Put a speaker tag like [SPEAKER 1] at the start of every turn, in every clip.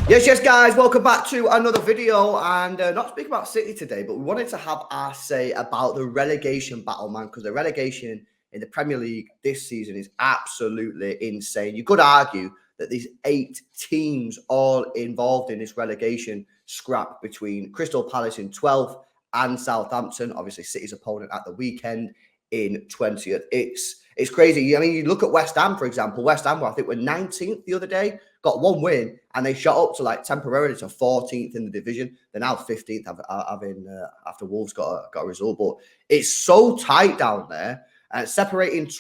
[SPEAKER 1] Yes, guys, welcome back to another video, and not speaking about City today, but we wanted to have our say about the relegation battle, man, because the relegation in the Premier League this season is absolutely insane. You could argue that these 8 teams all involved in this relegation scrap between Crystal Palace in 12th and Southampton, obviously City's opponent at the weekend in 20th. It's crazy. I mean, you look at West Ham, for example. West Ham, I think, were 19th the other day, got one win, and they shot up to like temporarily to 14th in the division. They're now 15th, having after Wolves got a result. But it's so tight down there. Separating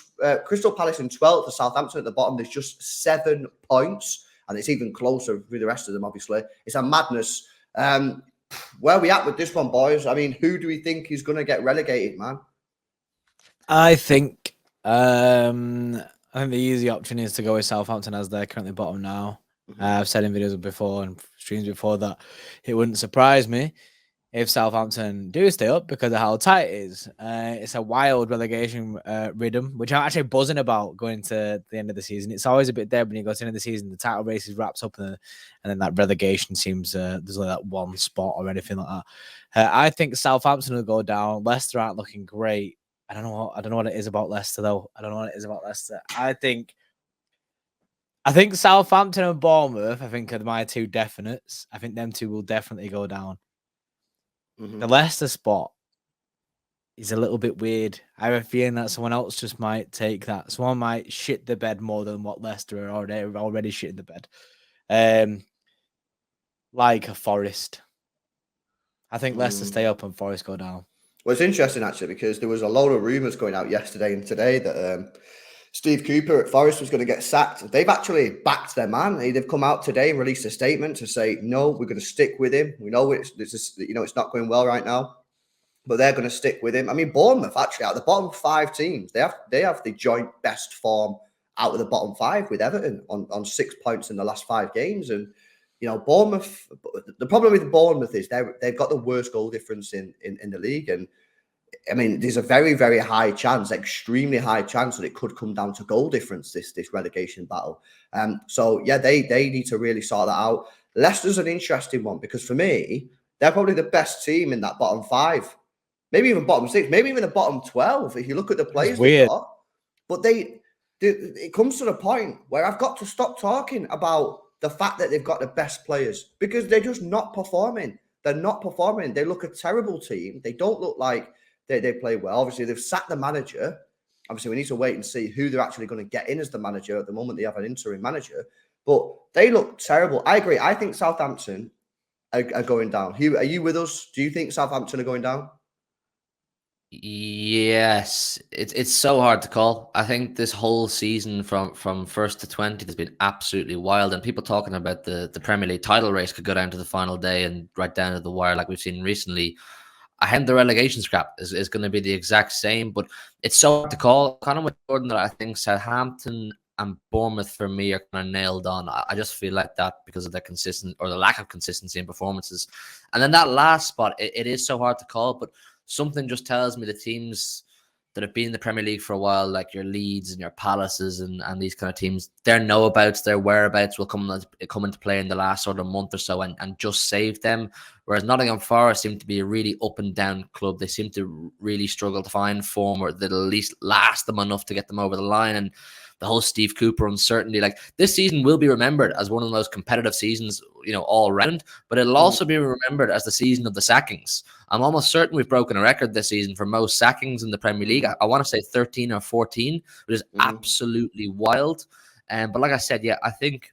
[SPEAKER 1] Crystal Palace in 12th to Southampton at the bottom, there's just 7 points, and it's even closer with the rest of them, obviously. It's a madness. Where are we at with this one, boys? I mean, who do we think is going to get relegated, man?
[SPEAKER 2] I think the easy option is to go with Southampton, as they're currently bottom now. I've said in videos before and streams before that it wouldn't surprise me if Southampton do stay up because of how tight it is. It's a wild relegation rhythm, which I'm actually buzzing about going to the end of the season. It's always a bit dead when you go to the end of the season. The title race is wrapped up, and then that relegation seems there's only that one spot or anything like that. I think Southampton will go down. Leicester aren't looking great. I don't know what it is about Leicester, though. I think Southampton and Bournemouth, I think, are my 2 definites. I think them 2 will definitely go down. The Leicester spot is a little bit weird. I have a feeling that someone else just might take that. Someone might shit the bed more than what Leicester are already shitting the bed. Like a Forest. I think Leicester stay up and Forest go down.
[SPEAKER 1] Well, it's interesting, actually, because there was a load of rumours going out yesterday and today that Steve Cooper at Forest was going to get sacked. They've actually backed their man. They've come out today and released a statement to say, no, we're going to stick with him. We know it's not going well right now, but they're going to stick with him. I mean, Bournemouth, actually, out of the bottom 5 teams, they have the joint best form out of the bottom 5 with Everton on 6 points in the last 5 games. And, Bournemouth, the problem with Bournemouth is they've got the worst goal difference in the league. And I mean, there's a very, very high chance, extremely high chance that it could come down to goal difference, this relegation battle. So, yeah, they need to really sort that out. Leicester's an interesting one because, for me, they're probably the best team in that bottom 5. Maybe even bottom 6, maybe even the bottom 12, if you look at the players they've got. But it comes to the point where I've got to stop talking about the fact that they've got the best players because they're just not performing. They're not performing. They look a terrible team. They don't look like they play well. Obviously, they've sacked the manager. Obviously, we need to wait and see who they're actually going to get in as the manager. At the moment, they have an interim manager. But they look terrible. I agree. I think Southampton are going down. Hugh, are you with us? Do you think Southampton are going down?
[SPEAKER 3] Yes, it's so hard to call. I think this whole season from 1st to 20th has been absolutely wild, and people talking about the Premier League title race could go down to the final day and right down to the wire like we've seen recently. I think the relegation scrap is going to be the exact same, but it's so hard to call. Kind of with Jordan that I think Southampton and Bournemouth for me are kind of nailed on. I just feel like that because of the the lack of consistency in performances. And then that last spot, it is so hard to call, but something just tells me the teams that have been in the Premier League for a while, like your Leeds and your Palaces and these kind of teams, their know-abouts, their whereabouts will come into play in the last sort of month or so and just save them. Whereas Nottingham Forest seem to be a really up and down club. They seem to really struggle to find form or that'll at least last them enough to get them over the line. And the whole Steve Cooper uncertainty, like this season will be remembered as one of the most competitive seasons, all round, but it'll also be remembered as the season of the sackings. I'm almost certain we've broken a record this season for most sackings in the Premier League. I want to say 13 or 14, which is absolutely wild. But like I said, yeah, I think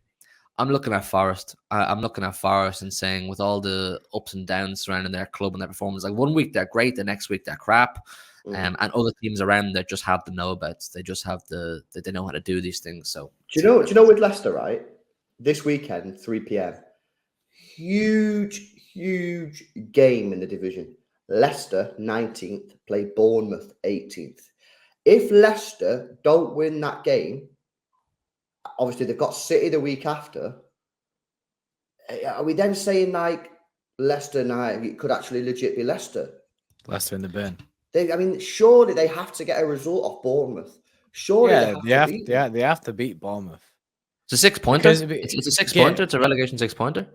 [SPEAKER 3] I'm looking at Forest. I'm looking at Forest and saying with all the ups and downs surrounding their club and their performance, like one week they're great, the next week they're crap. And other teams around that just have the know-abouts. They just have they know how to do these things. So
[SPEAKER 1] do you know with Leicester, right? This weekend, 3 p.m. Huge game in the division. Leicester 19th play Bournemouth 18th. If Leicester don't win that game, obviously they've got City the week after. Are we then saying like Leicester now it could actually legit be Leicester?
[SPEAKER 2] Leicester in the bin.
[SPEAKER 1] I mean, surely they have to get a result off Bournemouth. Surely they have to beat them.
[SPEAKER 2] they have to beat Bournemouth.
[SPEAKER 3] It's a 6-pointer.
[SPEAKER 2] Because
[SPEAKER 3] It's a 6-pointer. It's a relegation 6-pointer.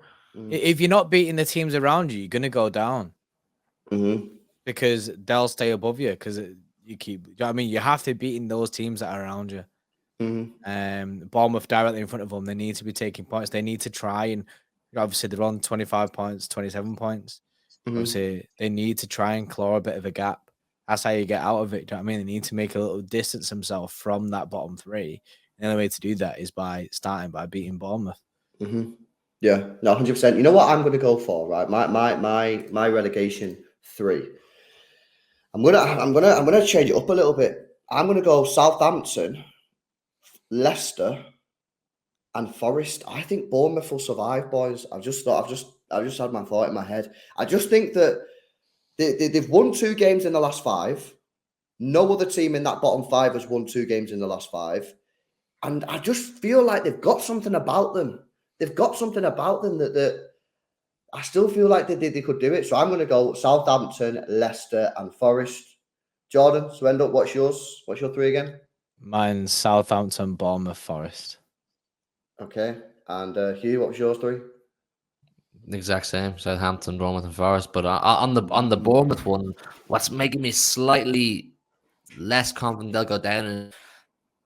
[SPEAKER 2] If you're not beating the teams around you, you're going to go down. Because they'll stay above you because you keep. You know what I mean, you have to be beating those teams that are around you. Bournemouth directly in front of them. They need to be taking points. They need to try, and obviously they're on 25 points, 27 points. Obviously, they need to try and claw a bit of a gap. That's how you get out of it. Do you know what I mean? They need to make a little distance themselves from that bottom three. And the only way to do that is by beating Bournemouth.
[SPEAKER 1] Yeah, no, 100%. You know what I'm going to go for, right? My relegation 3. I'm gonna change it up a little bit. I'm gonna go Southampton, Leicester, and Forest. I think Bournemouth will survive, boys. I've just had my thought in my head. I just think that they've won 2 games in the last 5. No other team in that bottom 5 has won 2 games in the last 5. And I just feel like they've got something about them. They've got something about them that I still feel like they could do it. So I'm going to go Southampton, Leicester, and Forest. Jordan, so end up, what's yours? What's your 3 again?
[SPEAKER 2] Mine's Southampton, Bournemouth, Forest.
[SPEAKER 1] Okay. And Hugh, what was yours 3?
[SPEAKER 3] The exact same. Southampton, Bournemouth, and Forest. But on the Bournemouth one, what's making me slightly less confident they'll go down, and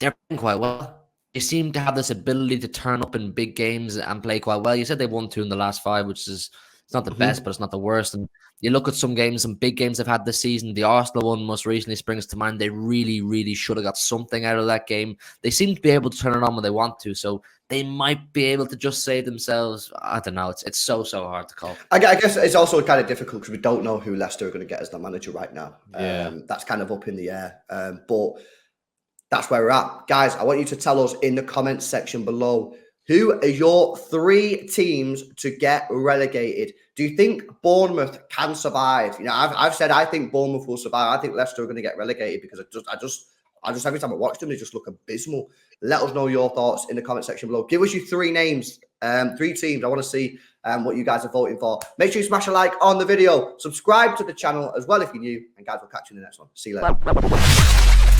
[SPEAKER 3] they're playing quite well. They seem to have this ability to turn up in big games and play quite well. You said they won 2 in the last 5, which is it's not the best, but it's not the worst. And you look at some games, some big games they've had this season. The Arsenal one most recently springs to mind. They really, really should have got something out of that game. They seem to be able to turn it on when they want to, so they might be able to just save themselves. I don't know. It's so hard to call.
[SPEAKER 1] I guess it's also kind of difficult because we don't know who Leicester are going to get as the manager right now. That's kind of up in the air. But that's where we're at. Guys, I want you to tell us in the comments section below, who are your 3 teams to get relegated? Do you think Bournemouth can survive? You know, I've said I think Bournemouth will survive. I think Leicester are going to get relegated because I just every time I watch them, they just look abysmal. Let us know your thoughts in the comment section below. Give us your 3 names, 3 teams. I want to see what you guys are voting for. Make sure you smash a like on the video. Subscribe to the channel as well if you're new. And guys, we'll catch you in the next one. See you later.